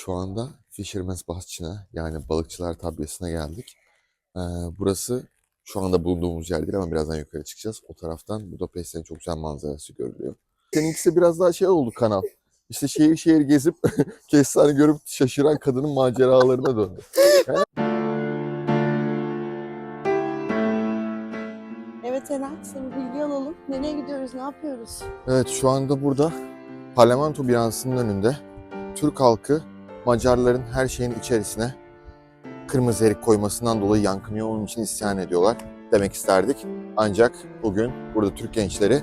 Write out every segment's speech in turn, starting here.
Şu anda Fisherman's Bahçı'na yani balıkçılar tabyasına geldik. Burası şu anda bulunduğumuz yer değil ama birazdan yukarı çıkacağız. O taraftan Budapeşte'nin çok güzel manzarası görülüyor. Seninkisi biraz daha şey oldu kanal. İşte şehir şehir gezip kestane görüp şaşıran kadının maceralarına döndü. Evet Eren, seni bilgi alalım. Nereye gidiyoruz, ne yapıyoruz? Evet şu anda burada parlamento binasının önünde Türk halkı Macarların her şeyin içerisine kırmızı erik koymasından dolayı yankınıyor, onun için isyan ediyorlar demek isterdik. Ancak bugün burada Türk gençleri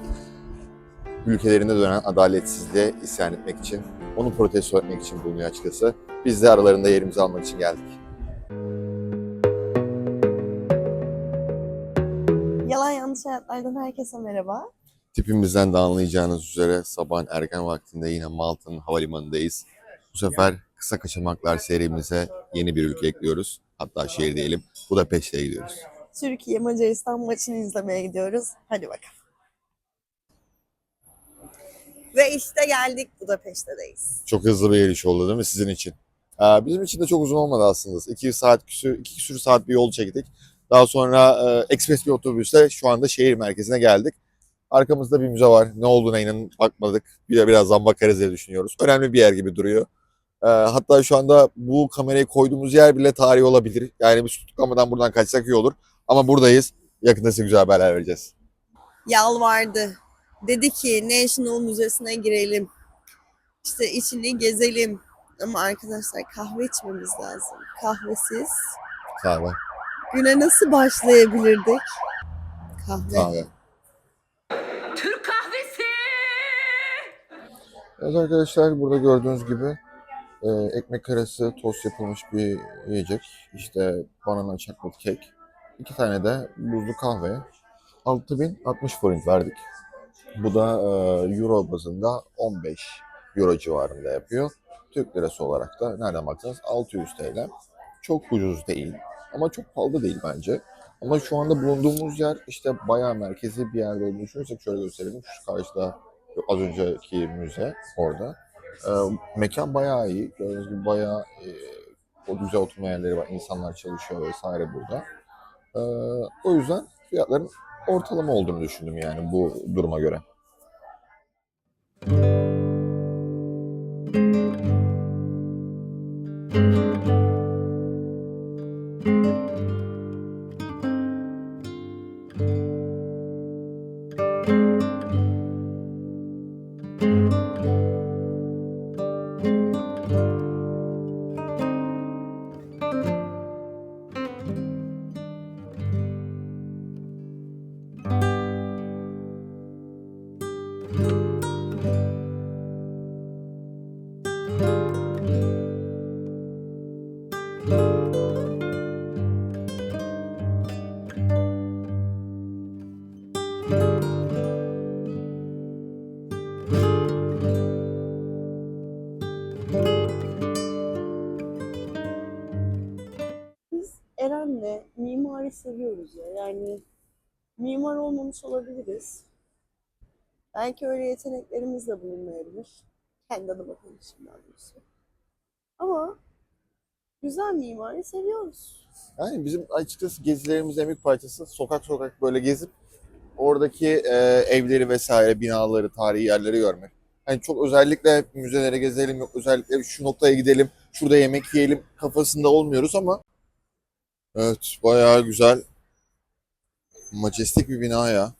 ülkelerinde dönen adaletsizliğe isyan etmek için, onu protesto etmek için bulunuyor açıkçası. Biz de aralarında yerimizi almak için geldik. Yalan yanlış hayatlardan herkese merhaba. Tipimizden de anlayacağınız üzere sabahın erken vaktinde yine Malta'nın havalimanındayız. Bu sefer kısa kaçamaklar serimize yeni bir ülke ekliyoruz. Hatta şehir diyelim, Budapeşte'ye gidiyoruz. Türkiye Macaristan maçını izlemeye gidiyoruz. Hadi bakalım. Ve işte geldik, Budapeşte'deyiz. Çok hızlı bir geliş oldu değil mi sizin için? Bizim için de çok uzun olmadı aslında. 2 küsur saat bir yol çektik. Daha sonra ekspres bir otobüsle şu anda şehir merkezine geldik. Arkamızda bir müze var. Ne olduğuna inanın bakmadık. Birazdan bakarız diye düşünüyoruz. Önemli bir yer gibi duruyor. Hatta şu anda bu kamerayı koyduğumuz yer bile tarihi olabilir. Yani biz tutuklamadan buradan kaçsak iyi olur. Ama buradayız. Yakında size güzel haberler vereceğiz. Yalvardı. Dedi ki National Müzesi'ne girelim. İşte içini gezelim. Ama arkadaşlar kahve içmemiz lazım. Kahvesiz Sağ olun. güne nasıl başlayabilirdik? Kahve. Kahve. Türk kahvesi. Evet arkadaşlar burada gördüğünüz gibi ekmek arası tost yapılmış bir yiyecek. İşte banana chocolate cake. 2 tane de buzlu kahve. 6060 forint verdik. Bu da euro bazında 15 euro civarında yapıyor. Türk lirası olarak da nereden baksanız 600 TL. Çok ucuz değil ama çok pahalı değil bence. Ama şu anda bulunduğumuz yer işte bayağı merkezi bir yerde olduğunu düşünürsek şöyle gösterelim. Şu karşıda az önceki müze orada. Mekan bayağı iyi. Gördüğünüz gibi bayağı o güzel oturma yerleri var. İnsanlar çalışıyor vesaire burada. O yüzden fiyatların ortalama olduğunu düşündüm yani bu duruma göre. Eren'le mimari seviyoruz ya. Yani mimar olmamış olabiliriz. Belki öyle yeteneklerimiz de bulunmayabilir. Kendi adıma konuşayım daha doğrusu. Ama güzel mimari seviyoruz. Yani bizim açıkçası gezilerimizin en büyük parçası sokak sokak böyle gezip oradaki evleri vesaire, binaları, tarihi yerleri görmek. Hani çok özellikle müzelere gezelim, yok özellikle şu noktaya gidelim, şurada yemek yiyelim kafasında olmuyoruz ama evet bayağı güzel, majestik bir bina ya.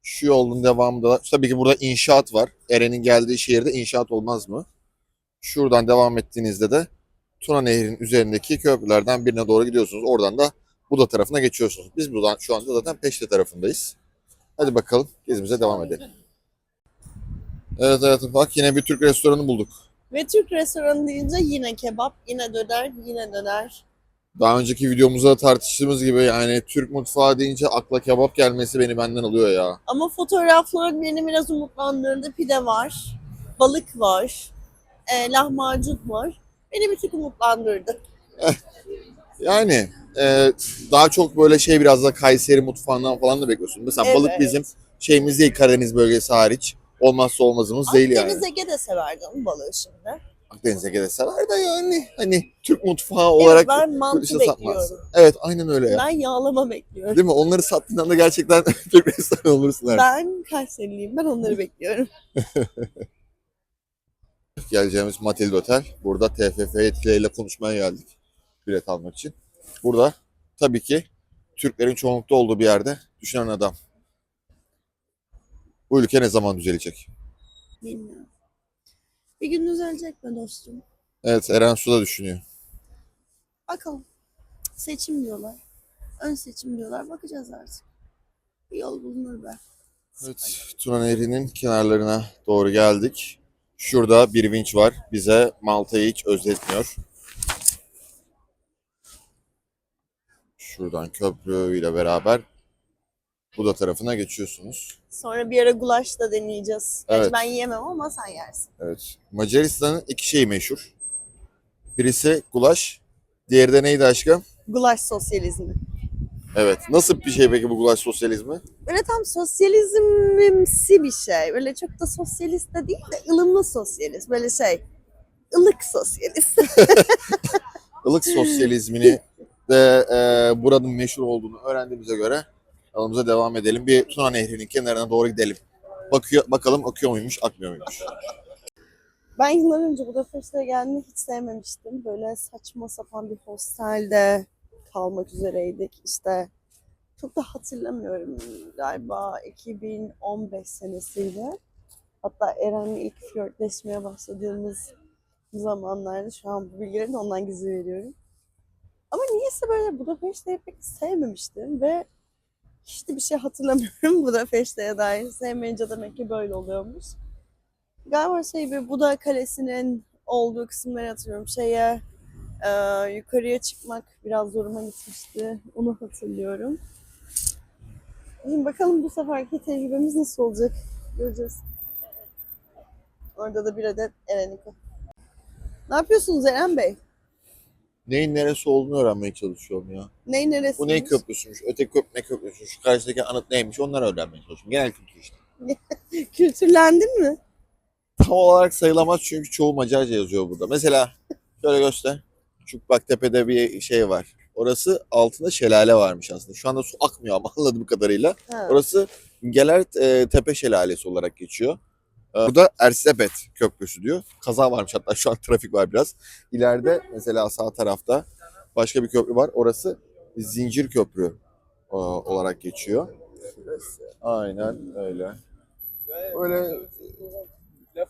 Şu yolun devamında da tabii ki burada inşaat var. Eren'in geldiği şehirde inşaat olmaz mı? Şuradan devam ettiğinizde de Tuna Nehri'nin üzerindeki köprülerden birine doğru gidiyorsunuz. Oradan da Buda tarafına geçiyorsunuz. Biz buradan şu anda zaten Peşte tarafındayız. Hadi bakalım gezimize devam edelim. Evet hayatım bak yine bir Türk restoranı bulduk. Ve Türk restoranı deyince yine kebap, yine döner, yine döner. Daha önceki videomuzda tartıştığımız gibi yani Türk mutfağı deyince akla kebap gelmesi beni benden alıyor ya. Ama fotoğraflar beni biraz umutlandırdı. Pide var, balık var, lahmacun var. Beni bir tık umutlandırdı. Yani daha çok böyle şey biraz da Kayseri mutfağından falan da bekliyorsun. Mesela balık Evet. bizim şeyimiz değil Karadeniz bölgesi hariç. Olmazsa olmazımız değil yani. Akdeniz Ege de sever canım balığı şimdi. Akdeniz Ege'de sever de yani hani Türk mutfağı olarak ben böyle mantı şey satmaz. bekliyorum. Evet aynen öyle ya. Ben yağlama bekliyorum. Değil mi? Onları sattığın anda gerçekten Türk restoranı olursun artık. Ben Kayseriliyim. Ben onları bekliyorum. Geleceğimiz Matilda Otel. Burada TFF yetkilileriyle konuşmaya geldik. Bilet almak için. Burada tabii ki Türklerin çoğunlukta olduğu bir yerde düşünen adam. Bu ülke ne zaman düzelecek? Bilmiyorum. Bir gün düzelecek mi dostum? Evet Eren Su da düşünüyor. Bakalım. Seçim diyorlar. Ön seçim diyorlar. Bakacağız artık. Bir yol bulunur be. Evet, Tuna Nehri'nin kenarlarına doğru geldik. Şurada bir vinç var. Bize Malta'yı hiç özletmiyor. Şuradan köprüyle beraber Buda tarafına geçiyorsunuz. Sonra bir ara gulaş da deneyeceğiz. Gerçi Evet. ben yiyemem ama sen yersin. Evet. Macaristan'ın iki şeyi meşhur. Birisi gulaş, diğeri de neydi aşkım? Gulaş sosyalizmi. Evet. Nasıl bir şey peki bu gulaş sosyalizmi? Böyle tam sosyalizmimsi bir şey. Böyle çok da sosyalist de değil de ılımlı sosyalist. Böyle şey, ılık sosyalist. Ilık sosyalizmini de buranın meşhur olduğunu öğrendiğimize göre yolumuza devam edelim. Bir Tuna Nehri'nin kenarına doğru gidelim. Bakalım akıyor muymuş, akmıyor muymuş. Ben yıllar önce Budapeşte'ye gelmeyi hiç sevmemiştim. Böyle saçma sapan bir hostelde kalmak üzereydik. İşte çok da hatırlamıyorum, galiba 2015 senesiydi. Hatta Eren'le ilk flörtleşmeye başladığımız zamanlarda, şu an bu bilgileri de ondan gizli veriyorum. Ama niyeyse böyle Budapeşte'yi pek sevmemiştim ve hiç de bir şey hatırlamıyorum Budapeşte'ye dair. Sevmeyince demek ki böyle oluyormuş. Galiba bir Buda Kalesi'nin olduğu kısımları hatırlıyorum. Yukarıya çıkmak biraz zoruma gitmişti. Onu hatırlıyorum. Şimdi bakalım bu seferki tecrübemiz nasıl olacak? Göreceğiz. Orada da bir adet Ereniko. Ne yapıyorsunuz Eren Bey? Neyin neresi olduğunu öğrenmeye çalışıyorum ya. Ney neresi? Bu ne köprüsüymüş, öteki köprü ne köprüsü, şu karşıdaki anıt neymiş onları öğrenmeye çalışıyorum. Genel kültür işte. Kültürlendin mi? Tam olarak sayılamaz çünkü çoğu Macarca yazıyor burada. Mesela şöyle göster. Küçük bak tepede bir şey var. Orası altında şelale varmış aslında. Şu anda su akmıyor ama anladığım kadarıyla. Ha. Orası Gelert Tepe Şelalesi olarak geçiyor. Burada Erzsebet Köprüsü diyor. Kaza varmış hatta şu an trafik var biraz. İleride mesela sağ tarafta başka bir köprü var. Orası Zincir Köprü olarak geçiyor. Aynen öyle. Öyle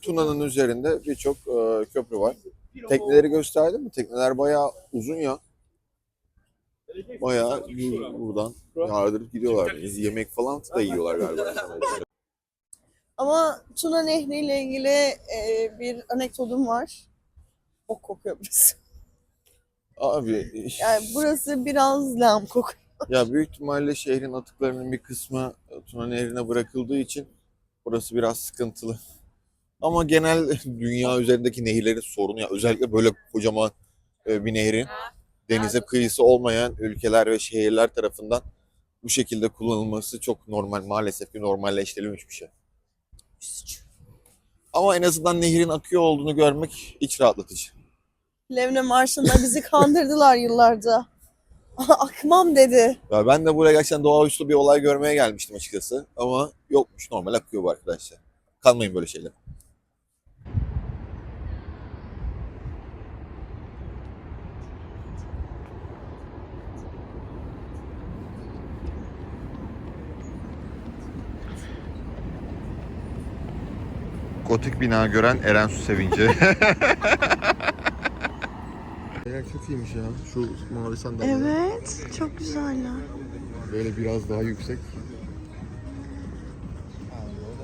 Tuna'nın üzerinde birçok köprü var. Tekneleri gösterdim mi? Tekneler bayağı uzun ya. Bayağı buradan yardırıp gidiyorlar. Yemek falan da yiyorlar galiba. Ama Tuna Nehri ile ilgili bir anekdotum var. O kokuyor burası. Abi Yani burası biraz lağım kokuyor. ya büyük ihtimalle şehrin atıklarının bir kısmı Tuna Nehri'ne bırakıldığı için burası biraz sıkıntılı. Ama genel dünya üzerindeki nehirlerin sorunu ya özellikle böyle kocaman bir nehrin denize kıyısı olmayan ülkeler ve şehirler tarafından bu şekilde kullanılması çok normal. Maalesef ki normalleştirilmiş bir şey. Ama en azından nehrin akıyor olduğunu görmek iç rahatlatıcı. Levne Marşı'nda bizi kandırdılar yıllarca. Akmam dedi. Ya ben de buraya gerçekten doğaüstü bir olay görmeye gelmiştim açıkçası. Ama yokmuş, normal akıyor bu arkadaşlar. Kalmayın böyle şeyler. Gotik bina gören Eren Su sevinci. Eren çok iyiymiş ya. Şu mavi sandalye. Evet, çok güzeller. Böyle biraz daha yüksek.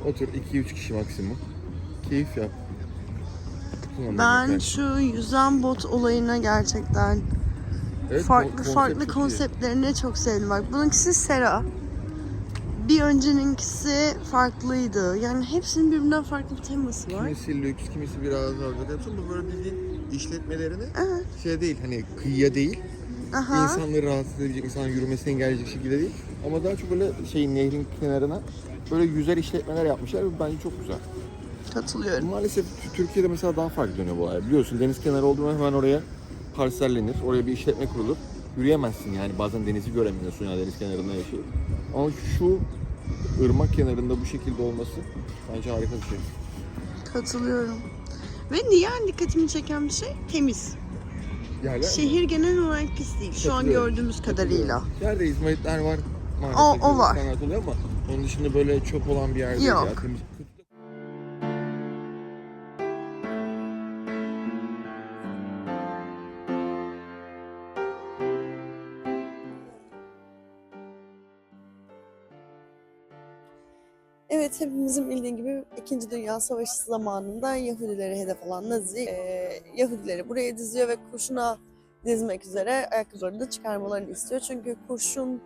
Otur 2-3 kişi maksimum. Keyif yap. Ben şu yüzen bot olayına gerçekten Evet, farklı konsept farklı çok iyi. konseptlerini çok sevdim. Bak bununkisi sera. Bir önceninkisi farklıydı. Yani hepsinin birbirinden farklı bir teması var. Kimisi lüks, kimisi biraz daha özel. Bu böyle bildiğin işletmelerini Evet. şey değil hani kıyıya değil, Aha. insanları rahatsız edecek, insanın yürümesini engelleyecek şekilde değil. Ama daha çok böyle nehrin kenarına böyle güzel işletmeler yapmışlar ve bence çok güzel. Katılıyorum. Maalesef Türkiye'de mesela daha farklı dönüyor bu olay. Biliyorsun deniz kenarı olduğunda hemen oraya parsellenir. Oraya bir işletme kurulur. Yürüyemezsin yani. Bazen denizi göremiyorsun ya deniz kenarında yaşayıp. Ama şu ırmak kenarında bu şekilde olması bence harika bir şey. Katılıyorum. Ve diğer dikkatimi çeken bir şey temiz. Yerler Şehir genel olarak pis değil şu an gördüğümüz kadarıyla. Yerde hizmetler var. O var. Sanat oluyor ama onun dışında böyle çöp olan bir yer değil Yok. ya. Temiz. Evet, hepimizin bildiği gibi 2. Dünya Savaşı zamanında Yahudileri hedef alan Nazi, Yahudileri buraya diziyor ve kurşuna dizmek üzere ayakkabılarını da çıkarmalarını istiyor. Çünkü kurşun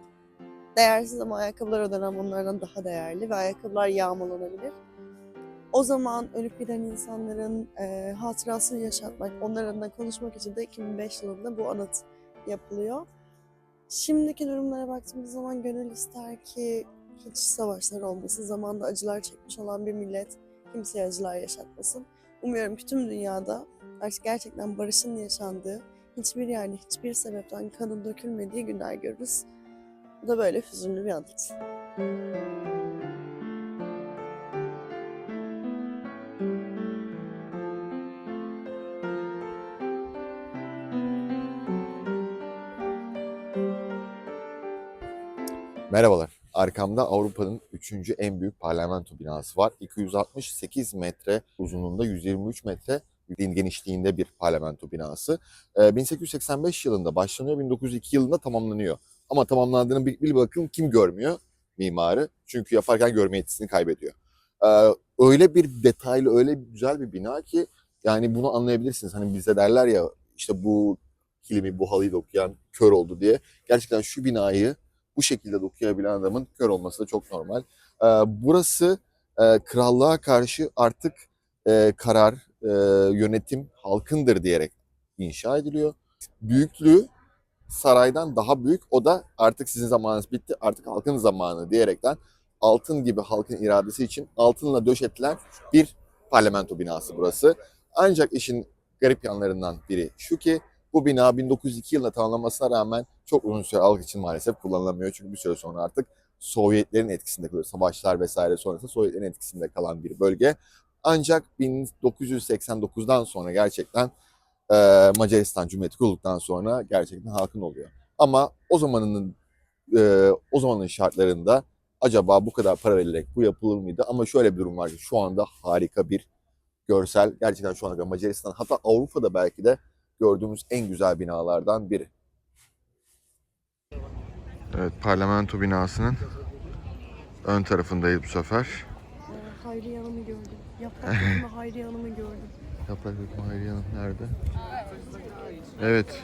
değersiz ama ayakkabılar o dönem onlardan daha değerli ve ayakkabılar yağmalanabilir. O zaman ölüp giden insanların hatırasını yaşatmak, onlar adına konuşmak için de 2005 yılında bu anıt yapılıyor. Şimdiki durumlara baktığımız zaman gönül ister ki hiç savaşlar olmasın. Zamanında acılar çekmiş olan bir millet kimseye acılar yaşatmasın. Umuyorum ki tüm dünyada artık gerçekten barışın yaşandığı, hiçbir yerde hiçbir sebepten kanın dökülmediği günler görürüz. Bu da böyle hüzünlü bir anıt. Merhabalar. Arkamda Avrupa'nın 3. en büyük parlamento binası var. 268 metre uzunluğunda, 123 metre genişliğinde bir parlamento binası. 1885 yılında başlanıyor, 1902 yılında tamamlanıyor. Ama tamamlandığını bir bakın kim görmüyor? Mimarı. Çünkü yaparken görme yetisini kaybediyor. Öyle bir detaylı, öyle güzel bir bina ki yani bunu anlayabilirsiniz. Hani bize derler ya işte bu kilimi, bu halıyı dokuyan kör oldu diye. Gerçekten şu binayı bu şekilde dokuyabilen adamın kör olması da çok normal. Burası krallığa karşı artık karar, yönetim halkındır diyerek inşa ediliyor. Büyüklüğü saraydan daha büyük. O da artık sizin zamanınız bitti, artık halkın zamanı diyerekten altın gibi halkın iradesi için altınla döşetilen bir parlamento binası burası. Ancak işin garip yanlarından biri şu ki bu bina 1902 yılında tamamlanmasına rağmen çok uzun süre halk için maalesef kullanılamıyor. Çünkü bir süre sonra artık Sovyetlerin etkisinde kalıyor. Savaşlar vesaire sonrası Sovyetlerin etkisinde kalan bir bölge. Ancak 1989'dan sonra gerçekten Macaristan Cumhuriyeti kurulduktan sonra gerçekten halkın oluyor. Ama o zamanın şartlarında acaba bu kadar para verilerek bu yapılır mıydı? Ama şöyle bir durum var ki şu anda harika bir görsel. Gerçekten şu anda Macaristan, hatta Avrupa'da belki de gördüğümüz en güzel binalardan biri. Evet, parlamento binasının ön tarafındayız bu sefer. Hayriye Hanım'ı gördüm. Yaprak dökümü Hayriye Hanım'ı gördüm. Yaprak dökümü Hayriye Hanım nerede? Evet.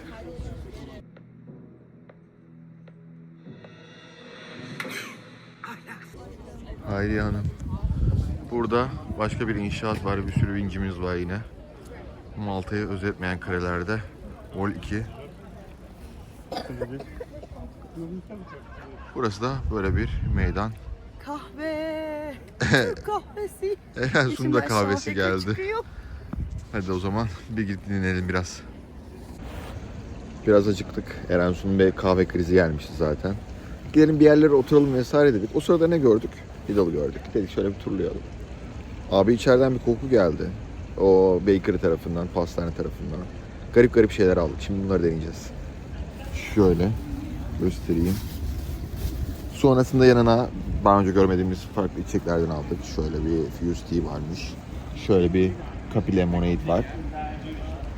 Hayriye Hanım. Burada başka bir inşaat var. Bir sürü vincimiz var yine. Malta'yı özetmeyen karelerde. Vol 2. Burası da böyle bir meydan. Kahve. Türk kahvesi. Erensu'nun da kahvesi geldi. Çıkıyor. Hadi o zaman bir gidip dinlenelim biraz. Biraz acıktık. Erensu'nun bir kahve krizi gelmişti zaten. Gidelim bir yerlere oturalım vesaire dedik. O sırada ne gördük? Lidl gördük. Dedik şöyle bir turlayalım. Abi içeriden bir koku geldi. O bakery tarafından, pastane tarafından. Garip garip şeyler aldık. Şimdi bunları deneyeceğiz. Şöyle göstereyim. Sonrasında yanına daha önce görmediğimiz farklı içeceklerden aldık. Şöyle bir Fuse Tea varmış. Şöyle bir Capi Lemonade var.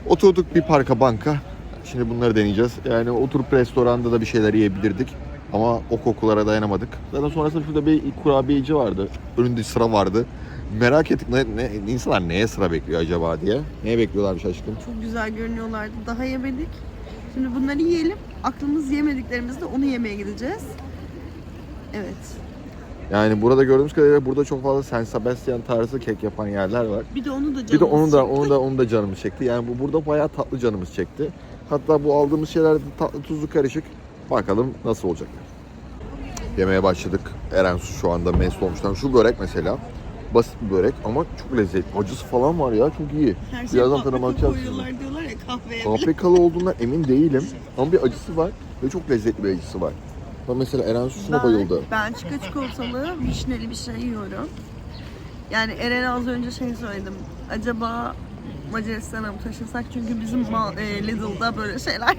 Oturduk bir parka banka. Şimdi bunları deneyeceğiz. Yani oturup restoranda da bir şeyler yiyebilirdik. Ama o kokulara dayanamadık. Zaten sonrasında şurada bir kurabiyeci vardı. Önünde sıra vardı. Merak ettik insanlar neye sıra bekliyor acaba diye. Neye bekliyorlarmış aşkım? Çok güzel görünüyorlardı. Daha yemedik. Şimdi bunları yiyelim. Aklımız yemediklerimizde onu yemeye gideceğiz. Evet. Yani burada gördüğümüz kadarıyla burada çok fazla San Sebastian tarzı kek yapan yerler var. Bir de onu da canımız Bir de çekti. onu da canımız çekti. Yani burada bayağı tatlı canımız çekti. Hatta bu aldığımız şeyler de tatlı tuzlu karışık. Bakalım nasıl olacak. Yemeğe başladık. Erensu şu anda mest olmuşlar. Şu börek mesela basit bir börek ama çok lezzetli. Acısı falan var ya, çok iyi. Her şey Birazdan tadına bakacağız. koyuyorlar diyorlar ya kahveye. Paprikalı olduğundan emin değilim ama bir acısı var ve çok lezzetli bir acısı var. Ben mesela Eren şuna bayıldı. Belçika çikolatalı vişneli bir şey yiyorum. Yani Eren'e az önce şey söyledim. Acaba Macaristan'a mı taşınsak? Çünkü bizim Lidl'da böyle şeyler.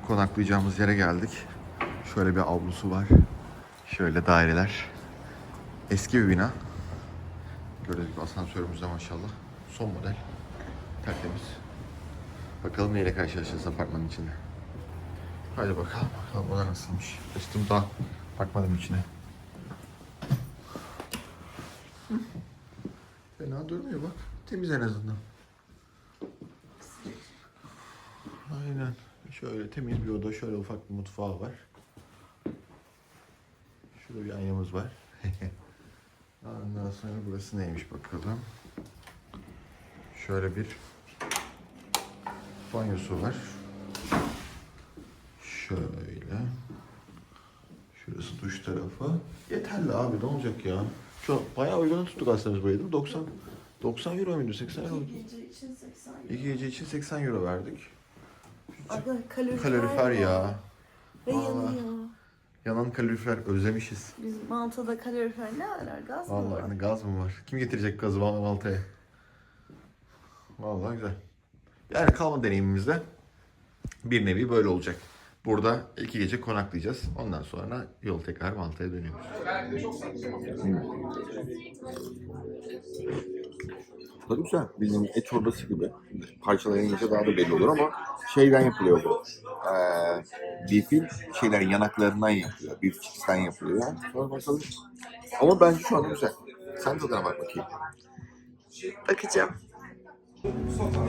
Konaklayacağımız yere geldik. Şöyle bir avlusu var. Şöyle daireler. Eski bir bina. Gördüğünüz gibi asansörümüz de maşallah. Son model. Tertemiz. Bakalım neyle karşılaşacağız apartmanın içinde. Hadi bakalım. Bakalım o da nasılmış. Açtım daha bakmadım içine. Fena durmuyor bak. Temiz en azından. Aynen. Şöyle temiz bir oda, şöyle ufak bir mutfağı var. Şurada bir aynamız var. Ondan sonra burası neymiş bakalım. Şöyle bir banyosu var. Şöyle. Şurası duş tarafı. Yeterli abi, ne olacak ya. Şu bayağı uyguna tuttuk aslında biz burayı, değil mi? 90 euro muydu? 80 euro muydu? Gece için 80 euro. 2 gece için 80 euro verdik. Aga, Kalorifer ya. Ve Vallahi. yanıyor. Yanan kalorifer, özlemişiz. Biz Malta'da kalorifer ne arar? Gaz mı Vallahi var? hani gaz mı var? Kim getirecek gazı Malta'ya? Vallahi güzel. Yani kalma deneyimimizde bir nevi böyle olacak. Burada 2 gece konaklayacağız. Ondan sonra yol tekrar Malta'ya dönüyoruz. Tadı güzel. Bildiğin et çorbası gibi. Parçalayınca daha da belli olur ama şeyden yapılıyor bu. Beef'in yanaklarından yapılıyor. Beef chips'ten yapılıyor. Sonra bakalım. Ama bence şu anda güzel. Sen tadına bak bakayım. Bakacağım.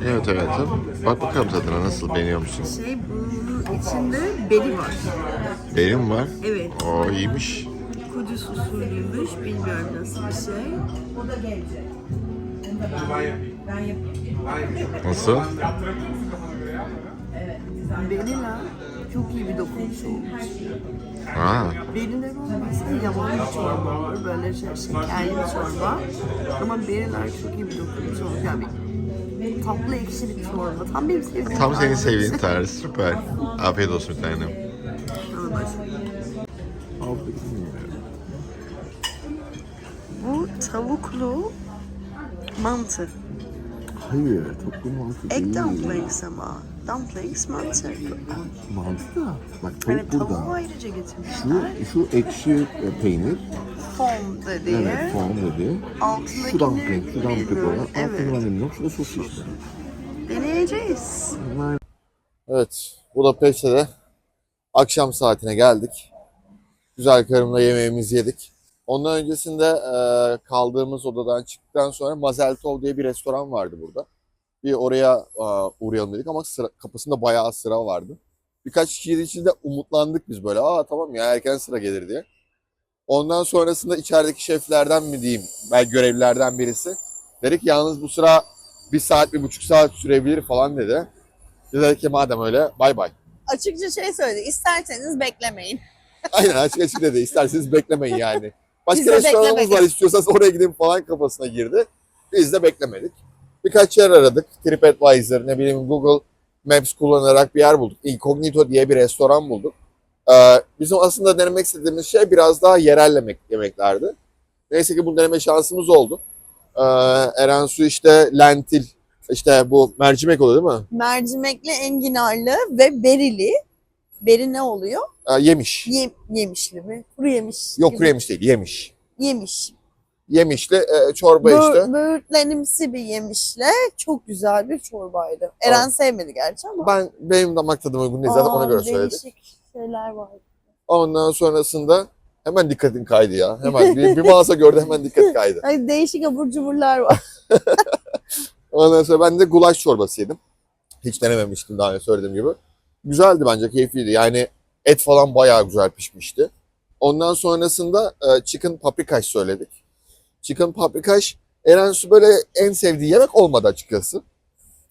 Evet hayatım. Bak bakalım tadına, nasıl, beğeniyor musun? Bunun içinde beri var. Benim var. Evet. Oo, iyiymiş. Kudüs usulüymüş. Bilmiyorum nasıl bir şey. Nasıl? Berila çok iyi bir dokunuş olmuş. Ha. Beriler olmasa yavan bir çorba olur. Böyle şekerli bir çorba. Ama beriler çok iyi bir dokunuş olmuş. Yani bir tatlı ekşi bir çorba. Tam benim sevdiğim. Tam senin tarz. sevdiğin tarz. Süper. Afiyet olsun bir tanem. Evet. Bu tavuklu mantı. Hayır, tavuklu mantı değil. Egg dumplings ama. Dumplings mantı. Mantı da. Bak tavuk Evet, tavuğu burada. ayrıca getirmişler. Şu ekşi peynir. Fond dediği. Evet, soğan dedi. Altındakini Şu dumpling olan. bilmiyorum. Altını ben Evet. bilmiyorum. Şu da sosis işte. Deneyeceğiz. Evet, Budapeşte'de akşam saatine geldik. Güzel karımla yemeğimizi yedik. Ondan öncesinde kaldığımız odadan çıktıktan sonra Mazeltov diye bir restoran vardı burada. Bir oraya uğrayalım dedik ama kapısında bayağı sıra vardı. Birkaç kişi içinde umutlandık biz böyle. Tamam ya, erken sıra gelir diye. Ondan sonrasında içerideki şeflerden mi diyeyim, belki görevlilerden birisi. Dedik yalnız bu sıra 1 saat, 1,5 saat sürebilir falan dedi. Dedi ki madem öyle bay bay. Açıkça şey söyledi. İsterseniz beklemeyin. Aynen, açık açık dedi. İsterseniz beklemeyin yani. Başka Biz de restoranımız beklemedik. var, istiyorsanız oraya gidin falan kafasına girdi. Biz de beklemedik. Birkaç yer aradık. TripAdvisor, ne bileyim Google Maps kullanarak bir yer bulduk. Incognito diye bir restoran bulduk. Bizim aslında denemek istediğimiz şey biraz daha yerel yemeklerdi. Neyse ki bunu deneme şansımız oldu. Eren Su işte lentil, işte bu mercimek oluyor değil mi? Mercimekli, enginarlı ve berili. Beri ne oluyor? Yemiş. Yemişli mi? Kuru yemiş. Yok, gibi. kuru yemiş değil, yemiş. Yemiş. yemişli çorba işte. Böğürtlenimsi bir yemişle çok güzel bir çorbaydı. Eren sevmedi gerçi ama. Benim damak tadıma uygun değil zaten ona göre söyledik. Değişik şeyler var. Ondan sonrasında hemen dikkatin kaydı ya. Hemen bir mağaza gördü hemen dikkat kaydı. Ay, değişik abur cuburlar var. Ondan sonra ben de gulaş çorbası yedim. Hiç denememiştim daha önce söylediğim gibi. Güzeldi bence, keyifliydi. Yani et falan bayağı güzel pişmişti. Ondan sonrasında chicken paprikaş söyledik. Chicken paprikaş Eren Su böyle en sevdiği yemek olmadı açıkçası.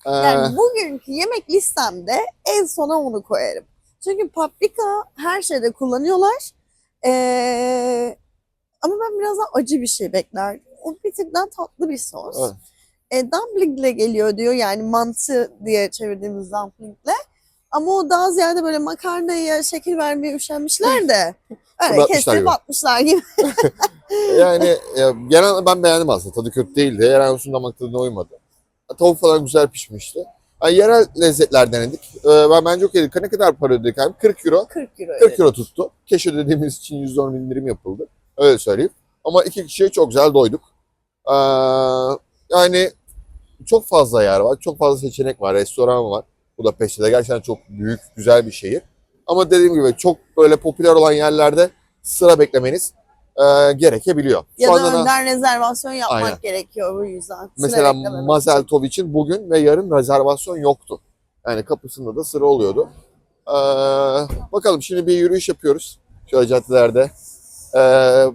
Yani bugünkü yemek listemde en sona onu koyarım. Çünkü paprika her şeyde kullanıyorlar. Ama ben biraz daha acı bir şey beklerdim. O bir tık daha tatlı bir sos. Dumplingle geliyor diyor, yani mantı diye çevirdiğimiz dumplingle. Ama o daha ziyade böyle makarnaya şekil vermeye üşenmişler de öyle Fırlatmışlar kestirip gibi. atmışlar gibi. Yani genel ben beğendim aslında. Tadı kötü değildi. Eren Su'nun damak tadına uymadı. Tavuk falan güzel pişmişti. Yani yerel lezzetler denedik. Ben çok yedik. Ne kadar para ödedik abi? 40 euro. 40 euro. 40 euro tuttu. Keş ödediğimiz için %10 indirim yapıldı. Öyle söyleyeyim. Ama iki kişiye çok güzel doyduk. Ee, Yani çok fazla yer var. Çok fazla seçenek var. Restoran var. Budapeşte'de gerçekten çok büyük, güzel bir şehir. Ama dediğim gibi çok böyle popüler olan yerlerde sıra beklemeniz gerekebiliyor. Ya Şu da anda önden rezervasyon yapmak Aynen. gerekiyor bu yüzden. Sıra mesela beklememek Mazel için. Tov için bugün ve yarın rezervasyon yoktu. Yani kapısında da sıra oluyordu. Bakalım şimdi bir yürüyüş yapıyoruz. Şöyle caddelerde.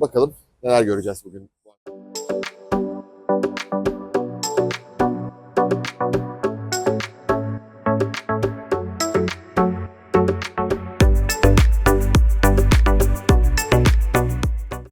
Bakalım neler göreceğiz bugün.